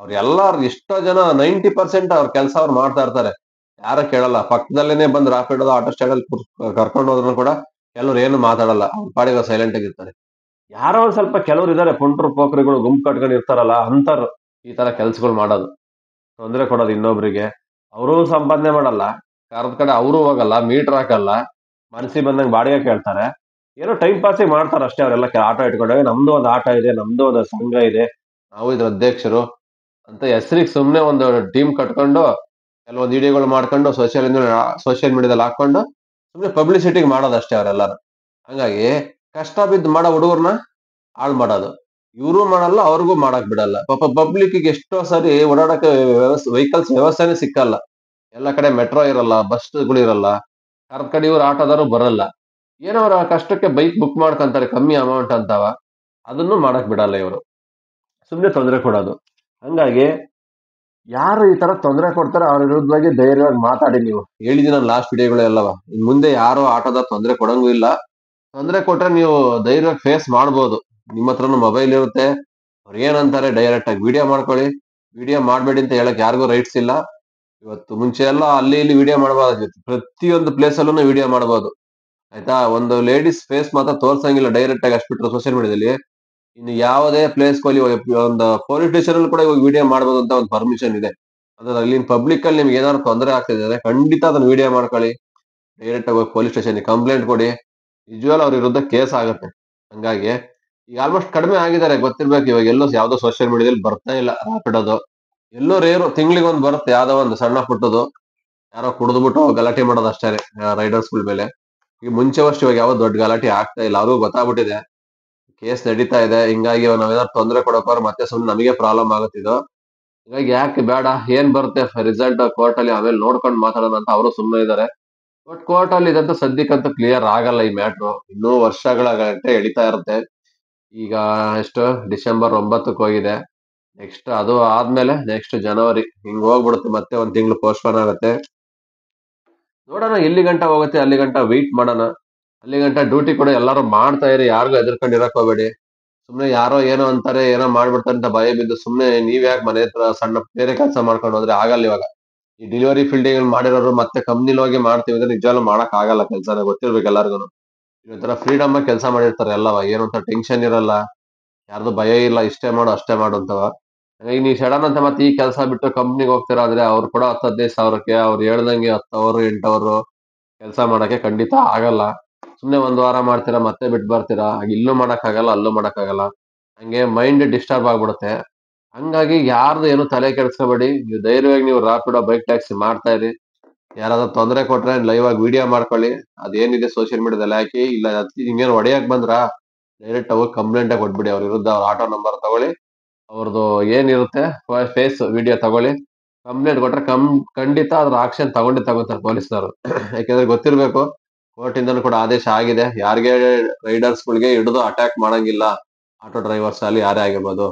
ಅವ್ರ ಎಲ್ಲಾರು ಎಷ್ಟೋ ಜನ 90% ಅವ್ರ ಕೆಲಸ ಅವ್ರು ಮಾಡ್ತಾ ಇರ್ತಾರೆ, ಯಾರು ಕೇಳಲ್ಲ. ಪಕ್ಕದಲ್ಲೇನೆ ಬಂದ್ ರಾಪಿಡೋ ಆಟೋ ಸ್ಟ್ಯಾಂಡ್ ಅಲ್ಲಿ ಕರ್ಕೊಂಡು ಹೋದ್ರು ಕೂಡ ಕೆಲವ್ರು ಏನು ಮಾತಾಡಲ್ಲ, ಅವ್ರ ಪಾಡಿಗೆ ಸೈಲೆಂಟ್ ಆಗಿರ್ತಾರೆ. ಯಾರೋ ಒಂದ್ ಸ್ವಲ್ಪ ಕೆಲವ್ರು ಇದಾರೆ, ಪುಂಟ್ರು ಪೋಖ್ರಿಗಳು ಗುಂಪು ಕಟ್ಕೊಂಡು ಇರ್ತಾರಲ್ಲ, ಅಂತವ್ರು ಈ ತರ ಕೆಲ್ಸಗಳು ಮಾಡೋದು, ತೊಂದರೆ ಕೊಡೋದು ಇನ್ನೊಬ್ರಿಗೆ. ಅವರು ಸಂಪಾದನೆ ಮಾಡಲ್ಲ, ಕರ್ದ ಕಡೆ ಅವರು ಹೋಗಲ್ಲ, ಮೀಟರ್ ಹಾಕಲ್ಲ, ಮನಸ್ಸಿಗೆ ಬಂದಂಗ್ ಬಾಡಿಗೆ ಕೇಳ್ತಾರೆ, ಏನೋ ಟೈಮ್ ಪಾಸಿಗೆ ಮಾಡ್ತಾರೆ ಅಷ್ಟೇ. ಅವರೆಲ್ಲ ಆಟೋ ಇಟ್ಕೊಂಡಾಗ ನಮ್ದು ಒಂದು ಆಟ ಇದೆ, ನಮ್ದು ಒಂದು ಸಂಘ ಇದೆ, ನಾವು ಇದ್ರ ಅಧ್ಯಕ್ಷರು ಅಂತ ಹೆಸರಿಗೆ ಸುಮ್ನೆ ಒಂದು ಟೀಮ್ ಕಟ್ಕೊಂಡು ಕೆಲವೊಂದು ವಿಡಿಯೋಗಳು ಮಾಡ್ಕೊಂಡು ಸೋಷಿಯಲ್ ಮೀಡಿಯಾದಲ್ಲಿ ಹಾಕೊಂಡು ಸುಮ್ನೆ ಪಬ್ಲಿಸಿಟಿಗೆ ಮಾಡೋದಷ್ಟೇ ಅವರೆಲ್ಲರೂ. ಹಂಗಾಗಿ ಕಷ್ಟ ಬಿದ್ದು ಮಾಡೋ ಹುಡುಗರ್ನ ಹಾಳು ಮಾಡೋದು, ಇವರು ಮಾಡಲ್ಲ, ಅವ್ರಿಗೂ ಮಾಡಕ್ ಬಿಡಲ್ಲ. ಪಾಪ ಪಬ್ಲಿಕ್ ಎಷ್ಟೋ ಸರಿ ಓಡಾಡಕ್ಕೆ ವೆಹಿಕಲ್ಸ್ ವ್ಯವಸ್ಥೆನೇ ಸಿಕ್ಕಲ್ಲ. ಎಲ್ಲ ಕಡೆ ಮೆಟ್ರೋ ಇರಲ್ಲ, ಬಸ್ಗಳು ಇರಲ್ಲ, ಕರ್ದ ಕಡೆ ಇವ್ರು ಆಟೋದವರು ಬರಲ್ಲ. ಏನೋ ಅವ್ರ ಕಷ್ಟಕ್ಕೆ ಬೈಕ್ ಬುಕ್ ಮಾಡ್ಕೊಂತಾರೆ ಕಮ್ಮಿ ಅಮೌಂಟ್ ಅಂತವ, ಅದನ್ನು ಮಾಡಕ್ ಬಿಡಲ್ಲ ಇವರು, ಸುಮ್ನೆ ತೊಂದರೆ ಕೊಡೋದು. ಹಂಗಾಗಿ ಯಾರು ಈ ತರ ತೊಂದರೆ ಕೊಡ್ತಾರೆ ಅವ್ರ ವಿರುದ್ಧವಾಗಿ ಧೈರ್ಯವಾಗಿ ಮಾತಾಡಿ. ನೀವು ಹೇಳಿದೀನಿ ನಾನು ಲಾಸ್ಟ್ ವಿಡಿಯೋಗಳು ಎಲ್ಲವ, ಇನ್ ಮುಂದೆ ಯಾರು ಆಟೋದ ತೊಂದರೆ ಕೊಡಂಗೂ ಇಲ್ಲ. ತೊಂದರೆ ಕೊಟ್ರೆ ನೀವು ಧೈರ್ಯವಾಗಿ ಫೇಸ್ ಮಾಡ್ಬೋದು, ನಿಮ್ಮ ಹತ್ರನು ಮೊಬೈಲ್ ಇರುತ್ತೆ. ಅವ್ರು ಏನಂತಾರೆ ಡೈರೆಕ್ಟ್ ಆಗಿ ವಿಡಿಯೋ ಮಾಡ್ಕೊಳ್ಳಿ, ವಿಡಿಯೋ ಮಾಡ್ಬೇಡಿ ಅಂತ ಹೇಳಕ್ ಯಾರಿಗೂ ರೈಟ್ಸ್ ಇಲ್ಲ. ಇವತ್ತು ಮುಂಚೆ ಎಲ್ಲ ಅಲ್ಲಿ ಇಲ್ಲಿ ವಿಡಿಯೋ ಮಾಡಬಾರ್ದಿತ್ತು, ಪ್ರತಿಯೊಂದು ಪ್ಲೇಸ್ ಅಲ್ಲೂ ವಿಡಿಯೋ ಮಾಡಬಹುದು, ಆಯ್ತಾ? ಒಂದು ಲೇಡೀಸ್ ಫೇಸ್ ಮಾತ್ರ ತೋರ್ಸಂಗಿಲ್ಲ ಡೈರೆಕ್ಟ್ ಆಗಿ, ಅಷ್ಟ್ಬಿಟ್ರೆ ಸೋಷಿಯಲ್ ಮೀಡಿಯಾದಲ್ಲಿ. ಇನ್ನು ಯಾವುದೇ ಪ್ಲೇಸ್ ಹೋಗಿ, ಒಂದು ಪೊಲೀಸ್ ಸ್ಟೇಷನ್ ಅಲ್ಲಿ ಕೂಡ ಇವಾಗ ವಿಡಿಯೋ ಮಾಡಬಹುದು ಅಂತ ಒಂದು ಪರ್ಮಿಷನ್ ಇದೆ. ಅದ್ರ ಅಲ್ಲಿ ಪಬ್ಲಿಕ್ ಅಲ್ಲಿ ನಿಮ್ಗೆ ಏನಾದ್ರು ತೊಂದರೆ ಆಗ್ತಿದೆ ಖಂಡಿತ ಅದನ್ನ ವಿಡಿಯೋ ಮಾಡ್ಕೊಳ್ಳಿ, ಡೈರೆಕ್ಟ್ ಆಗಿ ಹೋಗಿ ಪೊಲೀಸ್ ಸ್ಟೇಷನ್ ಕಂಪ್ಲೇಂಟ್ ಕೊಡಿ, ನಿಜವಾಗ್ಲೂ ಅವ್ರ ವಿರುದ್ಧ ಕೇಸ್ ಆಗುತ್ತೆ. ಹಂಗಾಗಿ ಈಗ ಆಲ್ಮೋಸ್ಟ್ ಕಡಿಮೆ ಆಗಿದ್ದಾರೆ, ಗೊತ್ತಿರ್ಬೇಕು. ಇವಾಗ ಎಲ್ಲೋ ಯಾವ್ದೋ ಸೋಷಿಯಲ್ ಮೀಡಿಯಾದಲ್ಲಿ ಬರ್ತಾ ಇಲ್ಲ ರಾಪಿಡೋದು, ಎಲ್ಲೋ ರೇರು, ತಿಂಗಳಿಗೆ ಒಂದು ಬರುತ್ತೆ ಯಾವ್ದೋ ಒಂದು ಸಣ್ಣ ಪುಟ್ಟದು, ಯಾರೋ ಕುಡಿದ್ಬಿಟ್ಟು ಗಲಾಟೆ ಮಾಡೋದು ಅಷ್ಟೇ ರೈಡರ್ಸ್ ಗಳ ಮೇಲೆ. ಈಗ ಮುಂಚೆ ವರ್ಷ ಇವಾಗ ಯಾವ ದೊಡ್ಡ ಗಲಾಟೆ ಆಗ್ತಾ ಇಲ್ಲ, ಅವ್ರಿಗೂ ಗೊತ್ತಾಗ್ಬಿಟ್ಟಿದೆ, ಕೇಸ್ ನಡೀತಾ ಇದೆ. ಹಿಂಗಾಗಿ ನಾವೇನಾದ್ರು ತೊಂದರೆ ಕೊಡೋಕೋರ್ ಮತ್ತೆ ಸುಮ್ನೆ ನಮಗೆ ಪ್ರಾಬ್ಲಮ್ ಆಗುತ್ತಿದ್ದು. ಹೀಗಾಗಿ ಯಾಕೆ ಬೇಡ, ಏನ್ ಬರುತ್ತೆ ರಿಸಲ್ಟ್ ಕೋರ್ಟ್ ಅಲ್ಲಿ ಆಮೇಲೆ ನೋಡ್ಕೊಂಡು ಮಾತಾಡೋಣ ಅಂತ ಅವರು ಸುಮ್ಮನೆ ಇದ್ದಾರೆ. ಬಟ್ ಕೋರ್ಟ್ ಅಲ್ಲಿ ಇದಂತೂ ಸದ್ಯಕ್ಕಂತೂ ಕ್ಲಿಯರ್ ಆಗಲ್ಲ ಈ ಮ್ಯಾಟ್ರು, ಇನ್ನೂ ವರ್ಷಗಳ ಗಂಟೆ ಎಳಿತಾ ಇರುತ್ತೆ. ಈಗ ಎಷ್ಟು ಡಿಸೆಂಬರ್ 9ಕ್ಕೆ ಹೋಗಿದೆ, ನೆಕ್ಸ್ಟ್ ಅದು ಆದ್ಮೇಲೆ ನೆಕ್ಸ್ಟ್ ಜನವರಿ, ಹಿಂಗ್ ಹೋಗ್ಬಿಡುತ್ತೆ, ಮತ್ತೆ ಒಂದ್ ತಿಂಗಳು ಪೋಸ್ಟ್ಪೋನ್ ಆಗುತ್ತೆ. ನೋಡೋಣ ಎಲ್ಲಿ ಗಂಟ ಹೋಗುತ್ತೆ, ಅಲ್ಲಿ ಗಂಟ ವೆಯ್ಟ್ ಮಾಡೋಣ. ಅಲ್ಲಿ ಗಂಟ ಡ್ಯೂಟಿ ಕೂಡ ಎಲ್ಲರೂ ಮಾಡ್ತಾ ಇರಿ, ಯಾರಿಗೂ ಎದುರ್ಕೊಂಡು ಇರಕ್ ಹೋಗ್ಬೇಡಿ. ಸುಮ್ನೆ ಯಾರೋ ಏನೋ ಅಂತಾರೆ, ಏನೋ ಮಾಡ್ಬಿಡ್ತಾರೆ ಅಂತ ಭಯ ಬಿದ್ದು ಸುಮ್ನೆ ನೀವ್ ಯಾಕೆ ಮನೆ ಹತ್ರ ಸಣ್ಣ ಬೇರೆ ಕೆಲಸ ಮಾಡ್ಕೊಂಡು ಹೋದ್ರೆ ಆಗಲ್ಲ. ಇವಾಗ ಈ ಡೆಲಿವರಿ ಫೀಲ್ಡ್ ಮಾಡಿರೋರು ಮತ್ತೆ ಕಂಪ್ನಿಲಿ ಹೋಗಿ ಮಾಡ್ತೀವಿ ಅಂದ್ರೆ ನಿಜವಾಗ್ಲೂ ಮಾಡಕ್ ಆಗಲ್ಲ ಕೆಲ್ಸನ, ಗೊತ್ತಿರ್ಬೇಕು ಎಲ್ಲಾರ್ಗು. ಇದೊಂಥರ ಫ್ರೀಡಮ್ ಆಗಿ ಕೆಲಸ ಮಾಡಿರ್ತಾರೆ ಎಲ್ಲವ, ಏನಂತ ಟೆನ್ಷನ್ ಇರಲ್ಲ, ಯಾರ್ದು ಭಯ ಇಲ್ಲ, ಇಷ್ಟೇ ಮಾಡು ಅಷ್ಟೇ ಮಾಡು ಅಂತವ. ಈಗ ನೀವು ಸಡನ್ ಅಂತ ಮತ್ತೆ ಈ ಕೆಲಸ ಬಿಟ್ಟು ಕಂಪ್ನಿಗೆ ಹೋಗ್ತೀರಾ ಅಂದ್ರೆ ಅವ್ರು ಕೂಡ 10-15 ಸಾವಿರಕ್ಕೆ ಅವ್ರು ಹೇಳ್ದಂಗೆ 10 ಅವರ್ 8 ಅವರ್ ಕೆಲಸ ಮಾಡಕ್ಕೆ ಖಂಡಿತ ಆಗಲ್ಲ. ಸುಮ್ನೆ ಒಂದ್ ವಾರ ಮಾಡ್ತೀರಾ ಮತ್ತೆ ಬಿಟ್ಟು ಬರ್ತೀರಾ. ಇಲ್ಲೂ ಮಾಡಕ್ಕಾಗಲ್ಲ, ಅಲ್ಲೂ ಮಾಡಕ್ಕಾಗಲ್ಲ. ಹಂಗೆ ಮೈಂಡ್ ಡಿಸ್ಟರ್ಬ್ ಆಗ್ಬಿಡುತ್ತೆ. ಹಂಗಾಗಿ ಯಾರ್ದು ಏನು ತಲೆ ಕೆಡಿಸ್ಕೋಬೇಡಿ. ನೀವು ಧೈರ್ಯವಾಗಿ ನೀವು ರಾಪಿಡೋ, ಬೈಕ್ ಟ್ಯಾಕ್ಸಿ ಮಾಡ್ತಾ ಇರಿ. ಯಾರಾದ್ರೂ ತೊಂದರೆ ಕೊಟ್ರೆ ಲೈವ್ ಆಗಿ ವಿಡಿಯೋ ಮಾಡ್ಕೊಳ್ಳಿ. ಅದೇನಿದೆ ಸೋಷಿಯಲ್ ಮೀಡಿಯಾದಲ್ಲಿ ಹಾಕಿ. ಇಲ್ಲ ಹಿಂಗೇನು ಹೊಡೆಯಕ್ ಬಂದ್ರ ಡೈರೆಕ್ಟ್ ಹೋಗಿ ಕಂಪ್ಲೇಂಟ್ ಕೊಟ್ಬಿಡಿ. ಅವ್ರ ವಿರುದ್ಧ ಅವ್ರ ಆಟೋ ನಂಬರ್ ತಗೊಳ್ಳಿ. ಅವ್ರದ್ದು ಏನಿರುತ್ತೆ ಫೇಸ್ ವಿಡಿಯೋ ತಗೊಳ್ಳಿ. ಕಂಪ್ಲೇಂಟ್ ಕೊಟ್ರೆ ಖಂಡಿತ ಅದ್ರ ಆಕ್ಷನ್ ತಗೊಂತಾರೆ ಪೊಲೀಸ್ನವರು. ಯಾಕಂದ್ರೆ ಗೊತ್ತಿರ್ಬೇಕು, ಕೋರ್ಟ್ ಇಂದನೂ ಕೂಡ ಆದೇಶ ಆಗಿದೆ. ಯಾರಿಗೆ ರೈಡರ್ಸ್ ಗಳಿಗೆ ಹಿಡಿದು ಅಟ್ಯಾಕ್ ಮಾಡಂಗಿಲ್ಲ, ಆಟೋ ಡ್ರೈವರ್ಸ್ ಅಲ್ಲಿ ಯಾರೇ ಆಗಿರ್ಬೋದು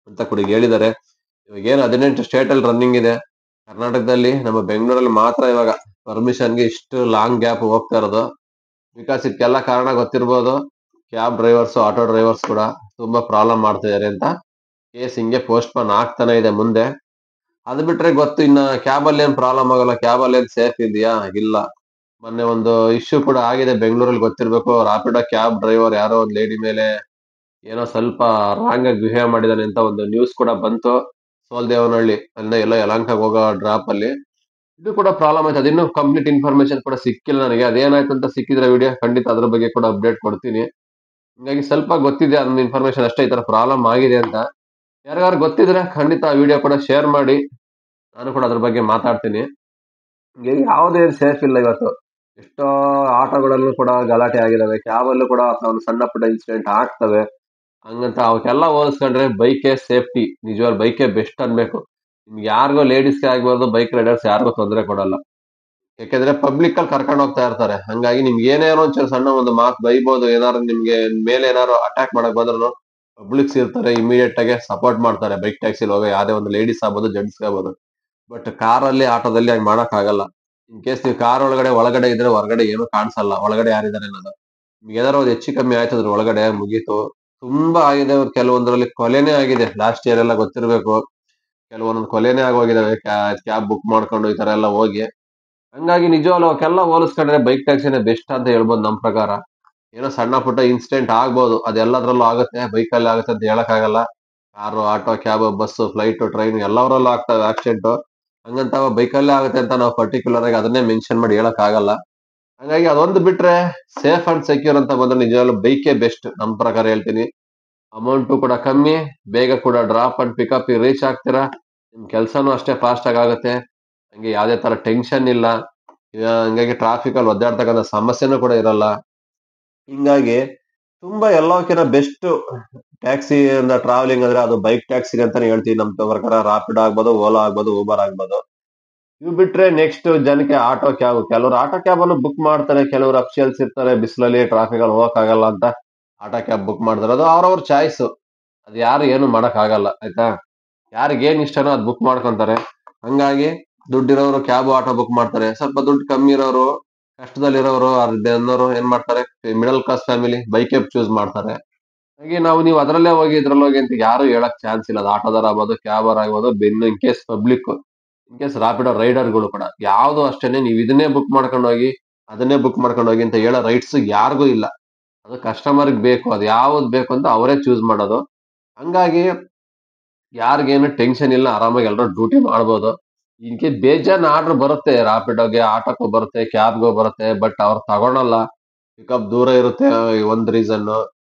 ಅಂತ ಕೂಡ ಹೇಳಿದ್ದಾರೆ. ಇವಾಗ ಏನು 18 ಸ್ಟೇಟ್ ಅಲ್ಲಿ ರನ್ನಿಂಗ್ ಇದೆ. ಕರ್ನಾಟಕದಲ್ಲಿ ನಮ್ಮ ಬೆಂಗಳೂರಲ್ಲಿ ಮಾತ್ರ ಇವಾಗ ಪರ್ಮಿಷನ್ಗೆ ಇಷ್ಟು ಲಾಂಗ್ ಗ್ಯಾಪ್ ಹೋಗ್ತಾ ಇರೋದು. ಬಿಕಾಸ್ ಇದಕ್ಕೆಲ್ಲ ಕಾರಣ ಗೊತ್ತಿರ್ಬೋದು, ಕ್ಯಾಬ್ ಡ್ರೈವರ್ಸ್, ಆಟೋ ಡ್ರೈವರ್ಸ್ ಕೂಡ ತುಂಬಾ ಪ್ರಾಬ್ಲಮ್ ಮಾಡ್ತಿದ್ದಾರೆ ಅಂತ. ಕೇಸ್ ಹಿಂಗೆ ಪೋಸ್ಟ್ ಪೋನ್ ಆಗ್ತಾನೆ ಇದೆ ಮುಂದೆ. ಅದ್ ಬಿಟ್ರೆ ಗೊತ್ತು, ಇನ್ನ ಕ್ಯಾಬ್ ಅಲ್ಲಿ ಏನ್ ಪ್ರಾಬ್ಲಮ್ ಆಗಲ್ಲ, ಕ್ಯಾಬ್ ಅಲ್ಲಿ ಏನ್ ಸೇಫ್ ಇದೆಯಾ? ಇಲ್ಲ. ಮೊನ್ನೆ ಒಂದು ಇಶ್ಯೂ ಕೂಡ ಆಗಿದೆ ಬೆಂಗಳೂರಲ್ಲಿ, ಗೊತ್ತಿರ್ಬೇಕು. ರಾಪಿಡೋ ಕ್ಯಾಬ್ ಡ್ರೈವರ್ ಯಾರೋ ಒಂದ್ ಲೇಡಿ ಮೇಲೆ ಏನೋ ಸ್ವಲ್ಪ ರಾಂಗ್ ಆಗಿ ಬಿಹೇವ್ ಮಾಡಿದಾನೆ ಅಂತ ಒಂದು ನ್ಯೂಸ್ ಕೂಡ ಬಂತು. ಸೋಲ್ದೇವನಹಳ್ಳಿ ಅಲ್ಲಿಂದ ಎಲ್ಲೋ ಯಲಹಂಕಕ್ಕೆ ಹೋಗೋ ಡ್ರಾಪ್ ಅಲ್ಲಿ ಇದು ಕೂಡ ಪ್ರಾಬ್ಲಮ್ ಆಯ್ತು. ಅದಿನ್ನೂ ಕಂಪ್ಲೀಟ್ ಇನ್ಫಾರ್ಮೇಶನ್ ಕೂಡ ಸಿಕ್ಕಿಲ್ಲ ನನಗೆ. ಅದೇನಾಯ್ತು ಅಂತ ಸಿಕ್ಕಿದ್ರೆ ವಿಡಿಯೋ ಖಂಡಿತ ಅದ್ರ ಬಗ್ಗೆ ಕೂಡ ಅಪ್ಡೇಟ್ ಕೊಡ್ತೀನಿ. ಹಿಂಗಾಗಿ ಸ್ವಲ್ಪ ಗೊತ್ತಿದೆ ಅದನ್ನ ಇನ್ಫಾರ್ಮೇಶನ್ ಅಷ್ಟೇ, ಈ ತರ ಪ್ರಾಬ್ಲಮ್ ಆಗಿದೆ ಅಂತ. ಯಾರ್ಯಾರು ಗೊತ್ತಿದ್ರೆ ಖಂಡಿತ ಆ ವಿಡಿಯೋ ಕೂಡ ಶೇರ್ ಮಾಡಿ. ನಾನು ಕೂಡ ಅದ್ರ ಬಗ್ಗೆ ಮಾತಾಡ್ತೀನಿ. ಹಿಂಗೆ ಯಾವುದೇ ಸೇಫ್ ಇಲ್ಲ ಇವತ್ತು. ಎಷ್ಟೋ ಆಟೋಗಳಲ್ಲೂ ಕೂಡ ಗಲಾಟೆ ಆಗಿದಾವೆ, ಕ್ಯಾಬ್ ಅಲ್ಲೂ ಕೂಡ ಒಂದು ಸಣ್ಣ ಪುಟ್ಟ ಇನ್ಸಿಡೆಂಟ್ ಆಗ್ತವೆ. ಹಂಗಂತ ಅವಕ್ಕೆಲ್ಲ ಹೋಲಿಸ್ಕೊಂಡ್ರೆ ಬೈಕೇ ಸೇಫ್ಟಿ, ನಿಜವಾಗ್ಲೂ ಬೈಕೇ ಬೆಸ್ಟ್ ಅನ್ಬೇಕು. ನಿಮ್ಗೆ ಯಾರಿಗೋ ಲೇಡೀಸ್ಗೆ ಆಗ್ಬಾರ್ದು, ಬೈಕ್ ರೈಡರ್ಸ್ ಯಾರಿಗೂ ತೊಂದರೆ ಕೊಡಲ್ಲ. ಯಾಕೆಂದ್ರೆ ಪಬ್ಲಿಕ್ ಅಲ್ಲಿ ಕರ್ಕೊಂಡು ಹೋಗ್ತಾ ಇರ್ತಾರೆ. ಹಂಗಾಗಿ ನಿಮ್ಗೆ ಏನೇನೋ ಒಂಚೂರು ಸಣ್ಣ ಒಂದು ಮಾತು ಬೈಬೋದು. ಏನಾದ್ರು ನಿಮ್ಗೆ ಮೇಲೆ ಏನಾದ್ರು ಅಟ್ಯಾಕ್ ಮಾಡಕ್ ಬಂದ್ರು ಪಬ್ಲಿಕ್ಸ್ ಇರ್ತಾರೆ, ಇಮಿಡಿಯೇಟ್ ಆಗಿ ಸಪೋರ್ಟ್ ಮಾಡ್ತಾರೆ. ಬೈಕ್ ಟ್ಯಾಕ್ಸಿಲಿ ಹೋಗೋ ಯಾವ್ದೇ ಒಂದು ಲೇಡೀಸ್ ಆಗ್ಬೋದು, ಜೆಂಟ್ಸ್ ಆಗ್ಬೋದು. ಬಟ್ ಕಾರಲ್ಲಿ, ಆಟೋದಲ್ಲಿ ಹಂಗ್ ಮಾಡಕ್ ಆಗಲ್ಲ. ಇನ್ ಕೇಸ್ ನೀವು ಕಾರ್ ಒಳಗಡೆ ಇದ್ರೆ ಹೊರಗಡೆ ಏನು ಕಾಣಿಸಲ್ಲ, ಒಳಗಡೆ ಯಾರಿದ್ದಾರೆ ಅನ್ನೋದು. ನಿಮ್ಗೆ ಏನಾದ್ರು ಒಂದು ಹೆಚ್ಚು ಕಮ್ಮಿ ಆಯ್ತದ್ರ ಒಳಗಡೆ ಮುಗೀತು. ತುಂಬಾ ಆಗಿದೆ, ಕೆಲವೊಂದ್ರಲ್ಲಿ ಕೊಲೆನೇ ಆಗಿದೆ. ಲಾಸ್ಟ್ ಇಯರ್ ಎಲ್ಲ ಗೊತ್ತಿರ್ಬೇಕು, ಕೆಲವೊಂದೊಂದು ಕೊಲೆನೇ ಆಗೋಗಿದಾವೆ ಕ್ಯಾಬ್ ಬುಕ್ ಮಾಡ್ಕೊಂಡು ಈ ತರ ಎಲ್ಲ ಹೋಗಿ. ಹಂಗಾಗಿ ನಿಜವಾಗ್ಲೂ ಅವಕ್ಕೆಲ್ಲ ಹೋಲಿಸ್ಕೊಂಡ್ರೆ ಬೈಕ್ ಟ್ಯಾಕ್ಸಿನೇ ಬೆಸ್ಟ್ ಅಂತ ಹೇಳ್ಬೋದು ನಮ್ ಪ್ರಕಾರ. ಏನೋ ಸಣ್ಣ ಪುಟ್ಟ ಇನ್ಸಿಡೆಂಟ್ ಆಗ್ಬೋದು, ಅದೆಲ್ಲದ್ರಲ್ಲೂ ಆಗುತ್ತೆ, ಬೈಕಲ್ಲಿ ಆಗುತ್ತೆ ಅಂತ ಹೇಳಕ್ ಆಗಲ್ಲ. Car, auto, cab, bus, flight, train ಎಲ್ಲವರಲ್ಲೂ ಆಗ್ತವೆ ಆಕ್ಸಿಡೆಂಟ್. ಹಂಗಂತ ಬೈಕಲ್ಲೇ ಆಗುತ್ತೆ ಅಂತ ನಾವು ಪರ್ಟಿಕ್ಯುಲರ್ ಆಗಿ ಅದನ್ನೇ ಮೆನ್ಷನ್ ಮಾಡಿ ಹೇಳಕ್ ಆಗಲ್ಲ. ಹಾಗಾಗಿ ಅದೊಂದು ಬಿಟ್ರೆ ಸೇಫ್ ಅಂಡ್ ಸೆಕ್ಯೂರ್ ಅಂತ ಬಂದ್ರೆ ನಿಜವಾಗ್ಲೂ ಬೈಕೇ ಬೆಸ್ಟ್ ನಮ್ ಪ್ರಕಾರ ಹೇಳ್ತೀನಿ. ಅಮೌಂಟು ಕೂಡ ಕಮ್ಮಿ, ಬೇಗ ಕೂಡ ಡ್ರಾಪ್ ಅಂಡ್ ಪಿಕಪ್ ರೀಚ್ ಆಗ್ತೀರಾ. ನಿಮ್ ಕೆಲ್ಸನೂ ಅಷ್ಟೇ ಫಾಸ್ಟ್ ಆಗಿ ಆಗುತ್ತೆ. ಹಂಗೆ ಯಾವ್ದೇ ತರ ಟೆನ್ಷನ್ ಇಲ್ಲ. ಹಂಗಾಗಿ ಟ್ರಾಫಿಕ್ ಅಲ್ಲಿ ಒದ್ದಾಡ್ತಕ್ಕಂಥ ಸಮಸ್ಯೆನೂ ಕೂಡ ಇರಲ್ಲ. ಹಿಂಗಾಗಿ ತುಂಬಾ ಎಲ್ಲಕ್ಕಿಂತ ಬೆಸ್ಟ್ ಟ್ಯಾಕ್ಸಿ ಇಂದ ಟ್ರಾವೆಲಿಂಗ್ ಅಂದ್ರೆ ಅದು ಬೈಕ್ ಟ್ಯಾಕ್ಸಿ ಅಂತಾನೆ ಹೇಳ್ತೀವಿ ನಮ್ ಪ್ರಕಾರ. ರಾಪಿಡ್ ಆಗ್ಬೋದು, ಓಲಾ ಆಗ್ಬೋದು, ಊಬರ್ ಆಗ್ಬೋದು. ಇವ್ ಬಿಟ್ರೆ ನೆಕ್ಸ್ಟ್ ಜನಕ್ಕೆ ಆಟೋ ಕ್ಯಾಬ್. ಕೆಲವರು ಆಟೋ ಕ್ಯಾಬ್ ಅನ್ನು ಬುಕ್ ಮಾಡ್ತಾರೆ, ಕೆಲವರು ಅಫಿಷಿಯಲ್ಸ್ ಇರ್ತಾರೆ, ಬಿಸಿಲಲ್ಲಿ ಟ್ರಾಫಿಕ್ ಅಲ್ಲಿ ಹೋಗಕ್ ಆಗಲ್ಲ ಅಂತ ಆಟೋ ಕ್ಯಾಬ್ ಬುಕ್ ಮಾಡ್ತಾರೆ. ಅದು ಅವ್ರವ್ರ ಚಾಯ್ಸ್, ಅದು ಯಾರು ಏನು ಮಾಡಕ್ ಆಗಲ್ಲ, ಆಯ್ತಾ. ಯಾರಿಗ್ ಏನ್ ಇಷ್ಟನೋ ಅದ್ ಬುಕ್ ಮಾಡ್ಕೊಂತಾರೆ. ಹಂಗಾಗಿ ದುಡ್ಡಿರೋರು ಕ್ಯಾಬ್, ಆಟೋ ಬುಕ್ ಮಾಡ್ತಾರೆ. ಸ್ವಲ್ಪ ದುಡ್ಡು ಕಮ್ಮಿ ಇರೋರು, ಕಷ್ಟದಲ್ಲಿರೋರು, ಅನ್ನೋರು ಏನ್ ಮಾಡ್ತಾರೆ, middle class family bike choose ಮಾಡ್ತಾರೆ. ಹಾಗೆ ನೀವು ಅದರಲ್ಲೇ ಹೋಗಿ ಇದ್ರಲ್ಲಿ ಹೋಗಿ ಅಂತ ಯಾರು ಹೇಳಕ್ ಚಾನ್ಸ್ ಇಲ್ಲ. ಅದು ಆಟೋದರ್ ಆಗ್ಬೋದು, ಕ್ಯಾಬರ್ ಆಗ್ಬೋದು, in case public, in case Rapido ರೈಡರ್ಗಳು ಕೂಡ ಯಾವ್ದು ಅಷ್ಟೇನೆ. ನೀವು ಇದನ್ನೇ ಬುಕ್ ಮಾಡ್ಕೊಂಡು ಹೋಗಿ, ಅದನ್ನೇ ಬುಕ್ ಮಾಡ್ಕೊಂಡು ಹೋಗಿ ಅಂತ ಹೇಳೋ ರೈಟ್ಸ್ ಯಾರಿಗೂ ಇಲ್ಲ. ಅದು ಕಸ್ಟಮರ್ಗೆ ಬೇಕು, ಅದು ಯಾವ್ದು ಬೇಕು ಅಂತ ಅವರೇ ಚೂಸ್ ಮಾಡೋದು. ಹಂಗಾಗಿ ಯಾರಿಗೇನು ಟೆನ್ಷನ್ ಇಲ್ಲ, ಆರಾಮಾಗಿ ಎಲ್ಲರೂ ಡ್ಯೂಟಿ ಮಾಡ್ಬೋದು. ಇನ್ಕೆ ಬೇಜಾನ್ ಆರ್ಡರ್ ಬರುತ್ತೆ, ರಾಪಿಡೋಗೆ, ಆಟೋಕ್ಕೂ ಬರುತ್ತೆ, ಕ್ಯಾಬ್ಗೂ ಬರುತ್ತೆ. ಬಟ್ ಅವ್ರು ತಗೊಳಲ್ಲ. ಪಿಕಪ್ ದೂರ ಇರುತ್ತೆ ಒಂದ್ ರೀಸನ್.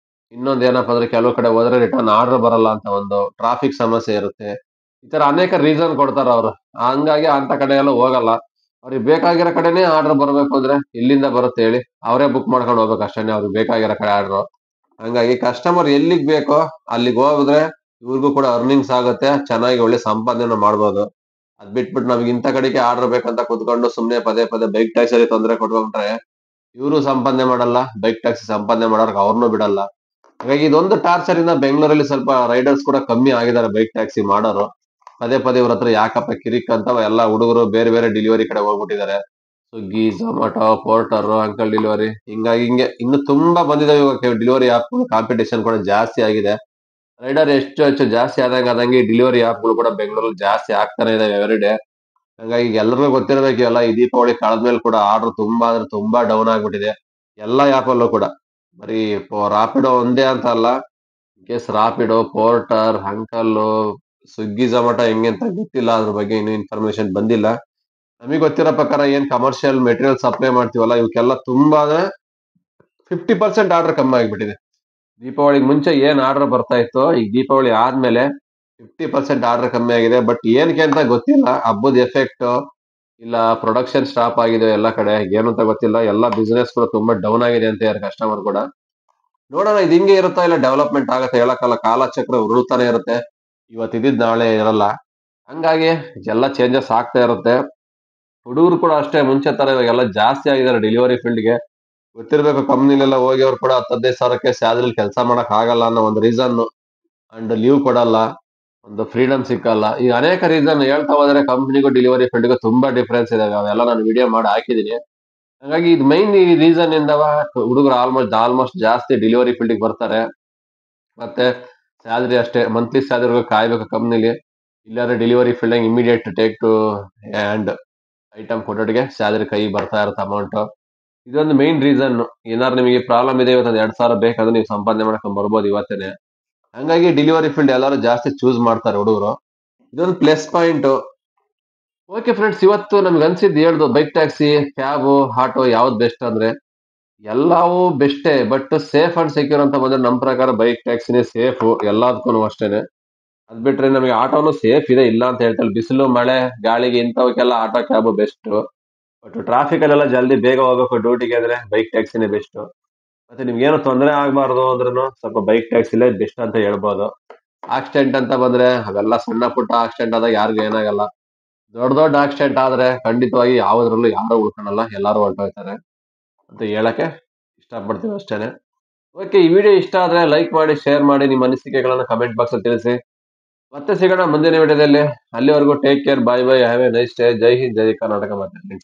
ಇನ್ನೊಂದ್ ಏನಪ್ಪಾ ಅಂದ್ರೆ ಕೆಲವು ಕಡೆ ಹೋದ್ರೆ ರಿಟರ್ನ್ ಆರ್ಡರ್ ಬರಲ್ಲ ಅಂತ ಒಂದು ಟ್ರಾಫಿಕ್ ಸಮಸ್ಯೆ ಇರುತ್ತೆ. ಈ ತರ ಅನೇಕ ರೀಸನ್ ಕೊಡ್ತಾರ ಅವ್ರು. ಹಂಗಾಗಿ ಅಂತ ಕಡೆ ಎಲ್ಲ ಹೋಗಲ್ಲ. ಅವ್ರಿಗೆ ಬೇಕಾಗಿರೋ ಕಡೆನೇ ಆರ್ಡರ್ ಬರ್ಬೇಕು ಅಂದ್ರೆ ಇಲ್ಲಿಂದ ಬರುತ್ತೆ ಹೇಳಿ, ಅವರೇ ಬುಕ್ ಮಾಡ್ಕೊಂಡು ಹೋಗ್ಬೇಕು ಅಷ್ಟೇನೆ, ಅವ್ರಿಗೆ ಬೇಕಾಗಿರೋ ಕಡೆ ಆರ್ಡರ್. ಹಂಗಾಗಿ ಕಸ್ಟಮರ್ ಎಲ್ಲಿಗ್ ಬೇಕೋ ಅಲ್ಲಿಗೆ ಹೋದ್ರೆ ಇವ್ರಿಗೂ ಕೂಡ ಅರ್ನಿಂಗ್ಸ್ ಆಗುತ್ತೆ, ಚೆನ್ನಾಗಿ ಒಳ್ಳೆ ಸಂಪಾದನೆ ಮಾಡ್ಬೋದು. ಅದ್ ಬಿಟ್ಬಿಟ್ಟು ನಮ್ಗೆ ಇಂಥ ಕಡೆಗೆ ಆರ್ಡರ್ ಬೇಕಂತ ಕುತ್ಕೊಂಡು ಸುಮ್ನೆ ಪದೇ ಪದೇ ಬೈಕ್ ಟ್ಯಾಕ್ಸಿ ತೊಂದರೆ ಕೊಟ್ಕೊಂಡ್ರೆ ಇವರು ಸಂಪಾದನೆ ಮಾಡಲ್ಲ, ಬೈಕ್ ಟ್ಯಾಕ್ಸಿ ಸಂಪಾದನೆ ಮಾಡೋರ್ಗೆ ಅವ್ರನ್ನೂ ಬಿಡಲ್ಲ. ಹಾಗಾಗಿ ಇದೊಂದು ಟಾರ್ಚರ್ ಇಂದ ಬೆಂಗಳೂರಲ್ಲಿ ಸ್ವಲ್ಪ ರೈಡರ್ಸ್ ಕೂಡ ಕಮ್ಮಿ ಆಗಿದ್ದಾರೆ, ಬೈಕ್ ಟ್ಯಾಕ್ಸಿ ಮಾಡೋರು. ಪದೇ ಪದೇ ಇವ್ರ ಹತ್ರ ಯಾಕಪ್ಪ ಕಿರಿಕ್ ಅಂತ ಎಲ್ಲ ಹುಡುಗರು ಬೇರೆ ಬೇರೆ ಡೆಲಿವರಿ ಕಡೆ ಹೋಗ್ಬಿಟ್ಟಿದ್ದಾರೆ. ಸ್ವಿಗ್ಗಿ, ಝೊಮ್ಯಾಟೊ, ಪೋರ್ಟರ್, ಅಂಕಲ್ ಡೆಲಿವರಿ, ಹಿಂಗಾಗಿ ಹಿಂಗೆ ಇನ್ನು ತುಂಬಾ ಬಂದಿದಾವೆ ಇವಾಗ ಡೆಲಿವರಿ ಆಪ್. ಕಾಂಪಿಟೇಷನ್ ಕೂಡ ಜಾಸ್ತಿ ಆಗಿದೆ. ರೈಡರ್ ಎಷ್ಟು ಹೆಚ್ಚು ಜಾಸ್ತಿ ಆದಂಗೆ ಡೆಲಿವರಿ ಆಪ್ಗಳು ಕೂಡ ಬೆಂಗಳೂರಲ್ಲಿ ಜಾಸ್ತಿ ಆಗ್ತಾನೆ ಇದಾವೆ ಎವ್ರಿ ಡೇ. ಹಂಗಾಗಿ ಎಲ್ಲರಿಗೂ ಗೊತ್ತಿರಬೇಕು, ಎಲ್ಲ ಈ ದೀಪಾವಳಿ ಕಳೆದ್ಮೇಲೆ ಕೂಡ ಆರ್ಡರ್ ತುಂಬಾ ಅಂದ್ರೆ ತುಂಬಾ ಡೌನ್ ಆಗ್ಬಿಟ್ಟಿದೆ ಎಲ್ಲಾ ಆಪ್ ಅಲ್ಲೂ ಕೂಡ. ಬರೀ ರಾಪಿಡೋ ಒಂದೇ ಅಂತ ಅಲ್ಲ, case Rapido, Porter, uncle, Swiggy, Zomato ಹೆಂಗೆ ಅಂತ ಗೊತ್ತಿಲ್ಲ. ಅದ್ರ ಬಗ್ಗೆ ಇನ್ನೂ ಇನ್ಫಾರ್ಮೇಶನ್ ಬಂದಿಲ್ಲ. ನಮಗೆ ಗೊತ್ತಿರೋ ಪ್ರಕಾರ ಏನ್ ಕಮರ್ಷಿಯಲ್ ಮೆಟೀರಿಯಲ್ ಸಪ್ಲೈ ಮಾಡ್ತೀವಲ್ಲ, ಇವಕ್ಕೆಲ್ಲ ತುಂಬಾ 50% ಆರ್ಡರ್ ಕಮ್ಮಿ ಆಗಿಬಿಟ್ಟಿದೆ. ದೀಪಾವಳಿಗೆ ಮುಂಚೆ ಏನ್ ಆರ್ಡರ್ ಬರ್ತಾ ಇತ್ತು, ಈಗ ದೀಪಾವಳಿ ಆದ್ಮೇಲೆ 50% ಆರ್ಡರ್ ಕಮ್ಮಿ ಆಗಿದೆ. ಬಟ್ ಏನಕ್ಕೆ ಅಂತ ಗೊತ್ತಿಲ್ಲ, ಹಬ್ಬದ ಎಫೆಕ್ಟ್ ಇಲ್ಲ ಪ್ರೊಡಕ್ಷನ್ ಸ್ಟಾಪ್ ಆಗಿದೆ ಎಲ್ಲ ಕಡೆ, ಏನು ಅಂತ ಗೊತ್ತಿಲ್ಲ. ಎಲ್ಲ ಬಿಸ್ನೆಸ್ ಕೂಡ ತುಂಬಾ ಡೌನ್ ಆಗಿದೆ ಅಂತ ಯಾರು ಕಸ್ಟಮರ್ ಕೂಡ. ನೋಡೋಣ ಇದು ಹಿಂಗೆ ಇರುತ್ತಾ ಇಲ್ಲ ಡೆವಲಪ್ಮೆಂಟ್ ಆಗುತ್ತೆ ಹೇಳಕ್ಕಲ್ಲ, ಕಾಲಚಕ್ರ ಉರುಳ್ತಾನೆ ಇರುತ್ತೆ. ಇವತ್ತಿದ್ದಿದ್ ನಾಳೆ ಇರಲ್ಲ. ಹಂಗಾಗಿ ಎಲ್ಲ ಚೇಂಜಸ್ ಆಗ್ತಾ ಇರುತ್ತೆ. ಹುಡುಗರು ಕೂಡ ಅಷ್ಟೇ, ಮುಂಚೆ ತರ ಇವಾಗೆಲ್ಲ ಜಾಸ್ತಿ ಆಗಿದ್ದಾರೆ ಡೆಲಿವರಿ ಫೀಲ್ಡ್ಗೆ. ಗೊತ್ತಿರ್ಬೇಕು, ಕಂಪ್ನಿಲೆಲ್ಲ ಹೋಗಿ ಅವ್ರು ಕೂಡ 10-15 ಸಾವಿರಕ್ಕೆ ಸ್ಯಾಲರಿ ಕೆಲಸ ಮಾಡಕ್ ಆಗಲ್ಲ ಅನ್ನೋ ಒಂದು ರೀಸನ್, ಅಂಡ್ ಲೀವ್ ಕೊಡಲ್ಲ, ಒಂದು ಫ್ರೀಡಮ್ ಸಿಕ್ಕಲ್ಲ. ಈಗ ಅನೇಕ ರೀಸನ್ ಹೇಳ್ತಾ ಹೋದ್ರೆ ಕಂಪ್ನಿಗೂ ಡೆಲಿವರಿ ಫೀಲ್ಡ್ಗೂ ತುಂಬಾ ಡಿಫ್ರೆನ್ಸ್ ಇದೆ. ಅವೆಲ್ಲ ನಾನು ವಿಡಿಯೋ ಮಾಡಿ ಹಾಕಿದೀನಿ. ಹಾಗಾಗಿ ಇದು ಮೈನ್ ಈ ರೀಸನ್ ಇಂದ ಹುಡುಗರು ಆಲ್ಮೋಸ್ಟ್ ಜಾಸ್ತಿ ಡೆಲಿವರಿ ಫೀಲ್ಡ್ಗೆ ಬರ್ತಾರೆ. ಮತ್ತೆ ಸ್ಯಾಲರಿ ಅಷ್ಟೇ, ಮಂತ್ಲಿ ಸ್ಯಾಲರಿ ಕಾಯ್ಬೇಕು ಕಂಪ್ನಿಲಿ. ಇಲ್ಲಾಂದ್ರೆ delivery field immediate take to hand item ಕೊಡೋಟಿಗೆ ಸ್ಯಾಲರಿ ಕೈ ಬರ್ತಾ ಇರುತ್ತೆ ಅಮೌಂಟ್. ಇದೊಂದು ಮೈನ್ ರೀಸನ್. ಏನಾದ್ರು ನಿಮಗೆ ಪ್ರಾಬ್ಲಮ್ ಇದೆ, ಇವತ್ತು 2,000 ಬೇಕಾದ್ರೆ ನೀವು ಸಂಪಾದನೆ ಮಾಡ್ಕೊಂಡ್ ಬರ್ಬೋದು ಇವತ್ತೇನೆ. ಹಂಗಾಗಿ ಡೆಲಿವರಿ ಫೀಲ್ಡ್ ಎಲ್ಲರೂ ಜಾಸ್ತಿ ಚೂಸ್ ಮಾಡ್ತಾರೆ ಹುಡುಗರು. ಇದೊಂದು ಪ್ಲಸ್ ಪಾಯಿಂಟ್. ಓಕೆ ಫ್ರೆಂಡ್ಸ್, ಇವತ್ತು ನಮ್ಗೆ ಅನ್ಸಿದ್ದು ಹೇಳ್ದು, ಬೈಕ್ ಟ್ಯಾಕ್ಸಿ, ಕ್ಯಾಬ್, ಆಟೋ ಯಾವ್ದು ಬೆಸ್ಟ್ ಅಂದ್ರೆ ಎಲ್ಲವೂ ಬೆಸ್ಟೇ. ಬಟ್ ಸೇಫ್ ಅಂಡ್ ಸೆಕ್ಯೂರ್ ಅಂತ ಬಂದ್ರೆ ನಮ್ಮ ಪ್ರಕಾರ ಬೈಕ್ ಟ್ಯಾಕ್ಸಿನೇ ಸೇಫ್ ಎಲ್ಲದಕ್ಕೂ ಅಷ್ಟೇನೆ. ಅದ್ ಬಿಟ್ರೆ ನಮಗೆ ಆಟೋನು ಸೇಫ್ ಇದೆ, ಇಲ್ಲ ಅಂತ ಹೇಳ್ತಾರೆ. ಬಿಸಿಲು ಮಳೆ ಗಾಳಿಗೆ ಇಂಥವಕ್ಕೆಲ್ಲ auto cab best. But traffic ಅಲ್ಲೆಲ್ಲ ಜಲ್ದಿ ಬೇಗ ಹೋಗ್ಬೇಕು ಡ್ಯೂಟಿಗೆ ಅಂದ್ರೆ ಬೈಕ್ ಟ್ಯಾಕ್ಸಿನೇ ಬೆಸ್ಟ್. ಮತ್ತೆ ನಿಮ್ಗೆ ಏನು ತೊಂದರೆ ಆಗ್ಬಾರ್ದು ಅಂದ್ರೂ ಸ್ವಲ್ಪ ಬೈಕ್ ಟ್ಯಾಕ್ಸಿಲೇ ಬೆಸ್ಟ್ ಅಂತ ಹೇಳ್ಬೋದು. ಆಕ್ಸಿಡೆಂಟ್ ಅಂತ ಬಂದ್ರೆ ಅವೆಲ್ಲ ಸಣ್ಣ ಪುಟ್ಟ ಆಕ್ಸಿಡೆಂಟ್ ಆದಾಗ ಯಾರಿಗೂ ಏನಾಗಲ್ಲ. ದೊಡ್ಡ ದೊಡ್ಡ ಆಕ್ಸಿಡೆಂಟ್ ಆದ್ರೆ ಖಂಡಿತವಾಗಿ ಯಾವ್ದ್ರಲ್ಲೂ ಯಾರು ಉಳ್ಕೊಳಲ್ಲ, ಎಲ್ಲಾರು ಹೊರಟೋಗ್ತಾರೆ ಅಂತ ಹೇಳಕ್ಕೆ ಇಷ್ಟಪಡ್ತೀವಿ ಅಷ್ಟೇನೆ. ಓಕೆ, ಈ ವಿಡಿಯೋ ಇಷ್ಟ ಆದ್ರೆ ಲೈಕ್ ಮಾಡಿ, ಶೇರ್ ಮಾಡಿ, ನಿಮ್ಮ ಅನಿಸಿಕೆಗಳನ್ನ ಕಮೆಂಟ್ ಬಾಕ್ಸ್ ಅಲ್ಲಿ ತಿಳಿಸಿ. ಮತ್ತೆ ಸಿಗೋಣ ಮುಂದಿನ ವಿಡಿಯೋದಲ್ಲಿ. ಅಲ್ಲಿವರೆಗೂ take care, bye bye, have a nice day. ಜೈ ಹಿಂದ್, ಜೈ ಕರ್ನಾಟಕ. ಮತ್ತೆ